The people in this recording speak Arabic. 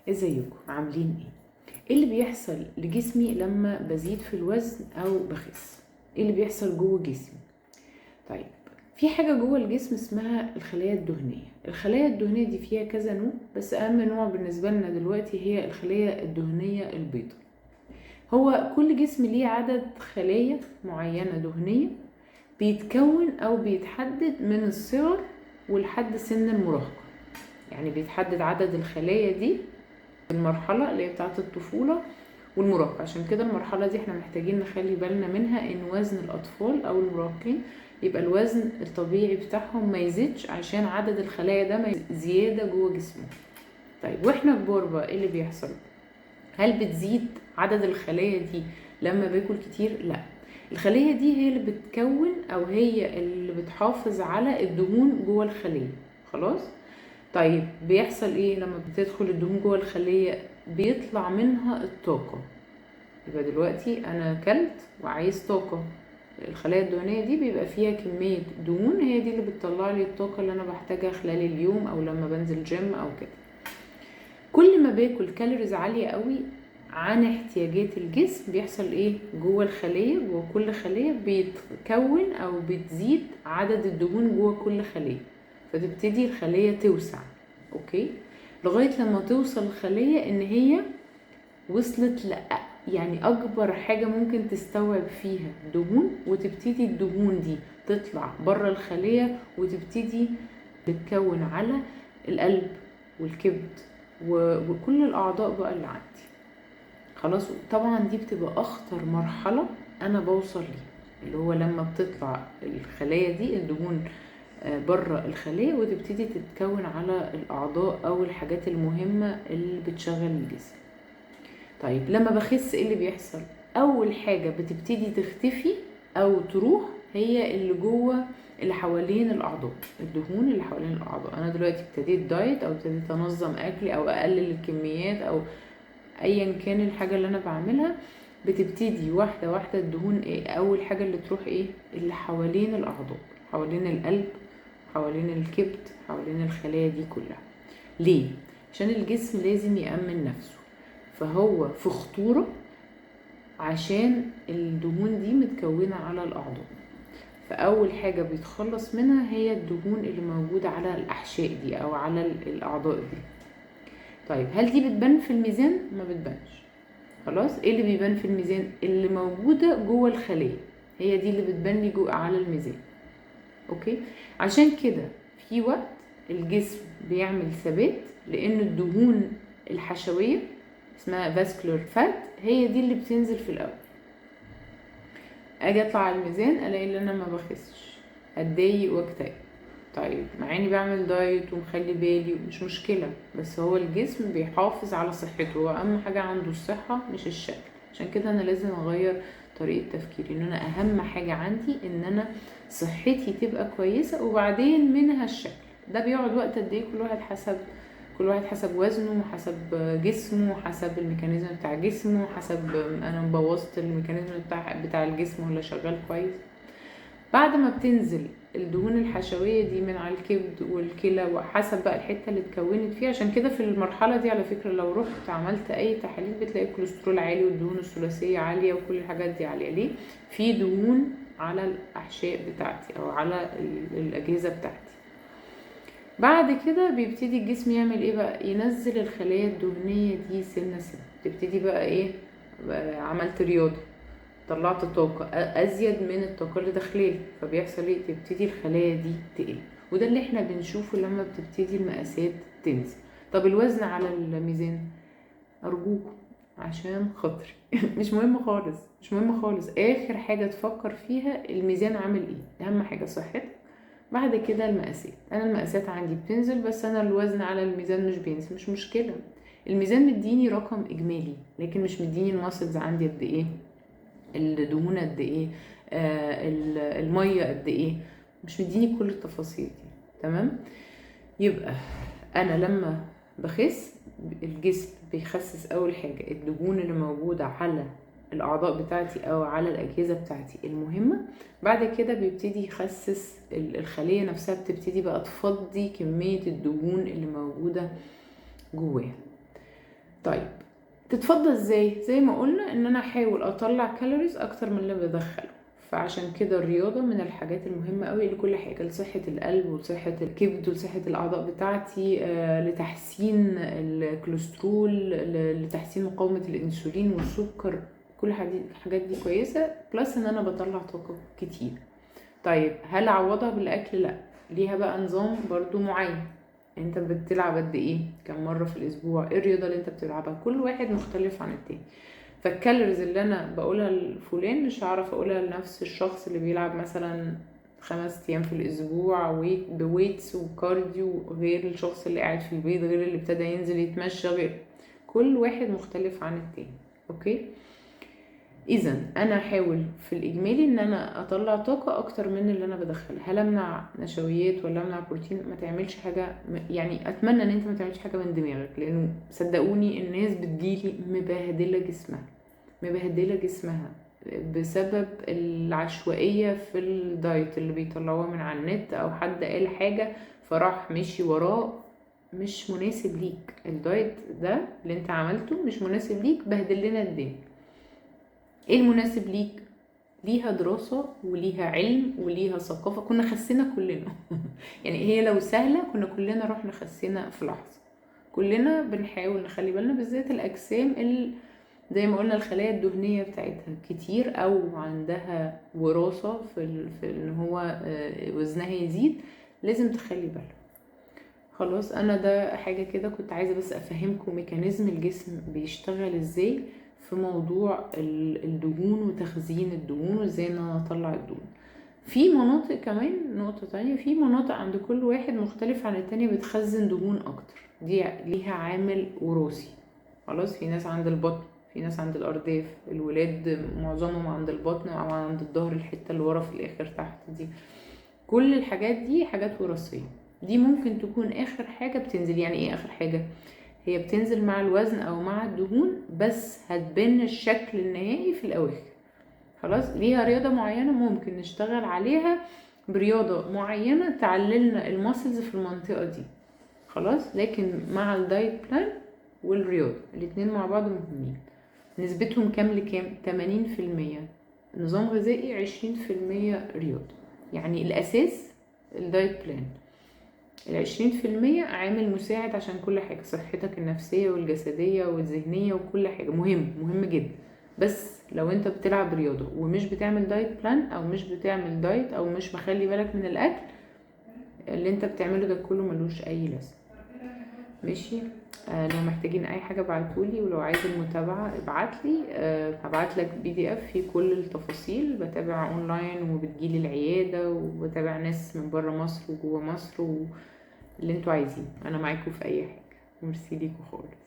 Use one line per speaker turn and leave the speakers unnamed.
ازيكم عاملين ايه اللي بيحصل لجسمي لما بزيد في الوزن او بخس؟ ايه اللي بيحصل جوه جسمي؟ طيب، في حاجه جوه الجسم اسمها الخلايا الدهنيه. الخلايا الدهنيه دي فيها كذا نوع، بس اهم نوع بالنسبه لنا دلوقتي هي الخلايا الدهنيه البيضاء. هو كل جسم ليه عدد خلايا معينه دهنيه بيتكون او بيتحدد من الصغر ولحد سن المراهقه. يعني بيتحدد عدد الخلايا دي المرحلة اللي هي بتاعة الطفولة والمراهقة. عشان كده المرحلة دي احنا محتاجين نخلي بالنا منها ان وزن الاطفال او المراهقين يبقى الوزن الطبيعي بتاعهم ما يزيدش، عشان عدد الخلايا ده ما زيادة جوه جسمه. طيب واحنا كبار بقى ايه اللي بيحصل؟ هل بتزيد عدد الخلايا دي لما باكل كتير؟ لا، الخلية دي هي اللي بتكون او هي اللي بتحافظ على الدهون جوه الخلية. خلاص. طيب بيحصل ايه لما بتدخل الدهون جوه الخلية؟ بيطلع منها الطاقة. يبقى دلوقتي انا اكلت وعايز طاقة، الخلايا الدهنية دي بيبقى فيها كمية دهون، هي دي اللي بتطلع لي الطاقة اللي انا بحتاجها خلال اليوم او لما بنزل جيم او كده. كل ما باكل كالوريز عالية قوي عن احتياجات الجسم بيحصل ايه جوه الخلية؟ جوه كل خلية بيتكون او بتزيد عدد الدهون جوه كل خلية، فتبتدي الخلية توسع. اوكي، لغاية لما توصل الخلية ان هي وصلت يعني اكبر حاجة ممكن تستوعب فيها دهون، وتبتدي الدهون دي تطلع بره الخلية وتبتدي تتكون على القلب والكبد وكل الاعضاء بقى اللي عندي. خلاص. طبعا دي بتبقى اخطر مرحلة انا بوصل ليها، اللي هو لما بتطلع الخلايا دي الدهون بره الخلية وتبتدي تتكون على الأعضاء أو الحاجات المهمة اللي بتشغل الجسم. طيب لما بخس ايه اللي بيحصل؟ أول حاجة بتبتدي تختفي أو تروح هي اللي جوه اللي حوالين الأعضاء، الدهون اللي حوالين الأعضاء. أنا دلوقتي ابتديت دايت أو ابتديت أنظم أكلي أو أقلل الكميات أو أيا كان الحاجة اللي أنا بعملها، بتبتدي واحدة واحدة الدهون ايه؟ أول حاجة اللي تروح ايه؟ اللي حوالين الأعضاء، حوالين القلب، حوالين الكبد، حوالين الخلايا دي كلها. ليه؟ عشان الجسم لازم يأمن نفسه، فهو في خطورة عشان الدهون دي متكونة على الأعضاء. فأول حاجة بيتخلص منها هي الدهون اللي موجودة على الأحشاء دي أو على الأعضاء دي. طيب هل دي بتبان في الميزان؟ ما بتبانش. خلاص. ايه اللي بيبان في الميزان؟ اللي موجودة جوه الخلية، هي دي اللي بتبان لي جوه على الميزان. اوكي، عشان كده في وقت الجسم بيعمل ثبات، لان الدهون الحشوية اسمها فاسكولار فات هي دي اللي بتنزل في الاول. اجي اطلع على الميزان الاقي ان انا ما بخسش، اتضايق واكتئب. طيب مع اني بعمل دايت ومخلي بالي مش مشكلة، بس هو الجسم بيحافظ على صحته، واهم حاجة عنده الصحة مش الشكل. عشان كده انا لازم اغير طريقة تفكيري، ان انا اهم حاجة عندي ان انا صحتي تبقى كويسة وبعدين منها الشكل. ده بيقعد وقت قد ايه؟ كل واحد حسب وزنه وحسب جسمه وحسب الميكانيزم بتاع جسمه وحسب انا مبوظت الميكانيزم بتاع الجسم ولا شغال كويس. بعد ما بتنزل الدهون الحشوية دي من على الكبد والكلى وحسب بقى الحتة اللي اتكونت فيها. عشان كده في المرحلة دي على فكرة لو رحت عملت اي تحاليل بتلاقي الكوليسترول عالي والدهون الثلاثية عالية وكل الحاجات دي عالية. ليه؟ في دهون على الأحشاء بتاعتي او على الأجهزة بتاعتي. بعد كده بيبتدي الجسم يعمل ايه بقى؟ ينزل الخلايا الدهنية دي سنة سنة. تبتدي بقى ايه؟ عملت رياضة، طلعت طاقة أزيد من الطاقة اللي داخلالي، فبيحصل ايه؟ تبتدي الخلايا دي تقل. وده اللي احنا بنشوفه لما بتبتدي المقاسات تنزل. طب الوزن على الميزان؟ أرجوكم عشان خاطري مش مهم خالص، مش مهم خالص. آخر حاجة تفكر فيها الميزان عامل ايه، أهم حاجة صحتك، بعد كده المقاسات. أنا المقاسات عندي بتنزل بس أنا الوزن على الميزان مش بينزل، مش مشكلة. الميزان مديني رقم إجمالي لكن مش مديني الماسلز عندي قد ايه، الدهون قد ايه، الميه قد ايه، مش مديني كل التفاصيل دي. تمام. يبقى انا لما بخس الجسم بيخسس اول حاجه الدهون اللي موجوده على الاعضاء بتاعتي او على الاجهزه بتاعتي المهمه. بعد كده بيبتدي يخسس الخليه نفسها، بتبتدي بقى تفضي كميه الدهون اللي موجوده جواها. طيب تتفضى ازاي؟ زي ما قلنا ان انا احاول اطلع كالوريز اكتر من اللي بدخله. فعشان كده الرياضة من الحاجات المهمة قوي لكل حاجة، لصحة القلب ولصحة الكبد ولصحة الأعضاء بتاعتي، لتحسين الكوليسترول، لتحسين مقاومة الأنسولين والسكر. كل الحاجات دي كويسة، بلس ان انا بطلع طاقة كتير. طيب هل اعوضها بالاكل؟ لا، ليها بقى نظام برضو معين. انت بتلعب قد ايه، كم مره في الاسبوع، ايه الرياضه اللي انت بتلعبها، كل واحد مختلف عن التاني. فالكالوريز اللي انا بقولها لفلان مش هعرف اقولها لنفس الشخص اللي بيلعب مثلا 5 ايام في الاسبوع بويتس وكارديو، غير الشخص اللي قاعد في البيت، غير اللي ابتدى ينزل يتمشى، غير كل واحد مختلف عن التاني. اوكي، اذا انا احاول في الاجمالي ان انا اطلع طاقه اكتر من اللي انا بدخلها. هل امنع نشويات ولا امنع بروتين؟ ما تعملش حاجه، يعني اتمنى ان انت ما تعملش حاجه من دماغك، لانه صدقوني الناس بتجيلي مبهدله جسمها، مبهدله جسمها بسبب العشوائيه في الدايت اللي بيطلعوها من على النت، او حد قال حاجه فراح مشي وراه. مش مناسب ليك الدايت ده اللي انت عملته، مش مناسب ليك، بهدل لنا الدنيا. ايه المناسب ليك؟ ليها دراسة وليها علم وليها ثقافة. كنا خسينا كلنا يعني هي لو سهلة كنا كلنا رحنا خسينا في لحظة. كلنا بنحاول نخلي بالنا، بالذات الأجسام اللي زي ما قلنا الخلايا الدهنية بتاعتها كتير أو عندها وراثة في إن هو وزنها يزيد، لازم تخلي بالها. خلاص، أنا ده حاجة كده كنت عايزة بس أفهمكم ميكانيزم الجسم بيشتغل إزاي في موضوع الدهون وتخزين الدهون، وازاي ان انا اطلع الدهون. في مناطق كمان، نقطة تانية، في مناطق عند كل واحد مختلف عن التانية بتخزن دهون اكتر، دي ليها عامل وراثي. خلاص، في ناس عند البطن، في ناس عند الارداف، الولاد معظمهم عند البطن او عند الظهر، الحتة اللي ورا في الاخر تحت دي. كل الحاجات دي حاجات وراثية، دي ممكن تكون اخر حاجة بتنزل. يعني ايه اخر حاجة؟ هي بتنزل مع الوزن او مع الدهون، بس هتبان الشكل النهائي في الاواخر. خلاص، ليها رياضة معينة ممكن نشتغل عليها، برياضة معينة تعللنا الماسلز في المنطقة دي. خلاص، لكن مع الدايت بلان والرياضة الاتنين مع بعض مهمين. نسبتهم كام لكام؟ 80% نظام غذائي، 20% رياضة. يعني الاساس الدايت بلان، 20% عامل مساعد عشان كل حاجة، صحتك النفسية والجسدية والذهنية وكل حاجة مهم جدا. بس لو انت بتلعب رياضة ومش بتعمل دايت بلان، او مش بتعمل دايت، او مش مخلي بالك من الاكل، اللي انت بتعمله ده كله ملوش اي لازمة. ماشي. لو محتاجين اي حاجة ابعتولي، ولو عايز المتابعة ابعتلي. هبعتلك PDF فيه كل التفاصيل. بتابع اونلاين وبتجيلي العيادة، وبتابع ناس من برا مصر وجوا مصر، اللي انتوا عايزين انا معاكم في اي حاجة. ميرسي ليكوا خالص.